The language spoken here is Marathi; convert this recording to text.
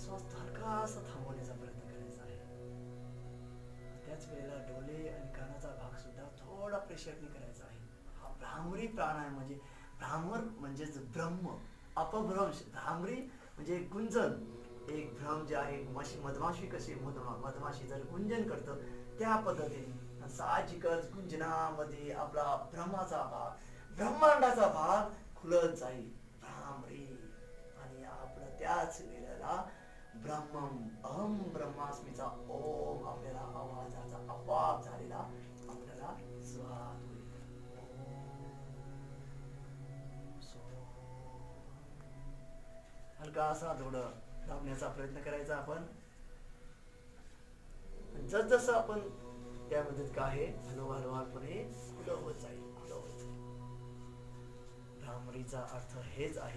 श्वास हलकासा थांबवण्याचा प्रयत्न करायचा आहे. त्याच वेळेला डोळे आणि कानाचा भाग सुद्धा थोडा प्रेशरने करायचा आहे. हा भ्रामरी प्राणायाम म्हणजे भ्रामर म्हणजेच ब्रह्म, अपभ्रंश. भ्रामरी म्हणजे गुंजन. एक भ्रम जे आहे, मधमाशी कशी मधमाशी जर गुंजन करतं त्या पद्धतीने साहजिकच गुंजनामध्ये आपला भ्रमाचा भाग, ब्रह्मांडाचा भाग खुलत जाईल. भ्रामरी. आणि आपलं त्याच वेळेला ब्रह्मम अहम ब्रह्मास्मीचा ओम आपल्याला आवाजाचा आपोआप झालेला आपल्याला स्वाद होईल. हलकासा थोडं दाबण्याचा प्रयत्न करायचा आपण. जसजसं आपण त्यामध्ये काय हळूहळूपणे खुलं होत जाईल. भ्रामरीचा अर्थ हेच आहे.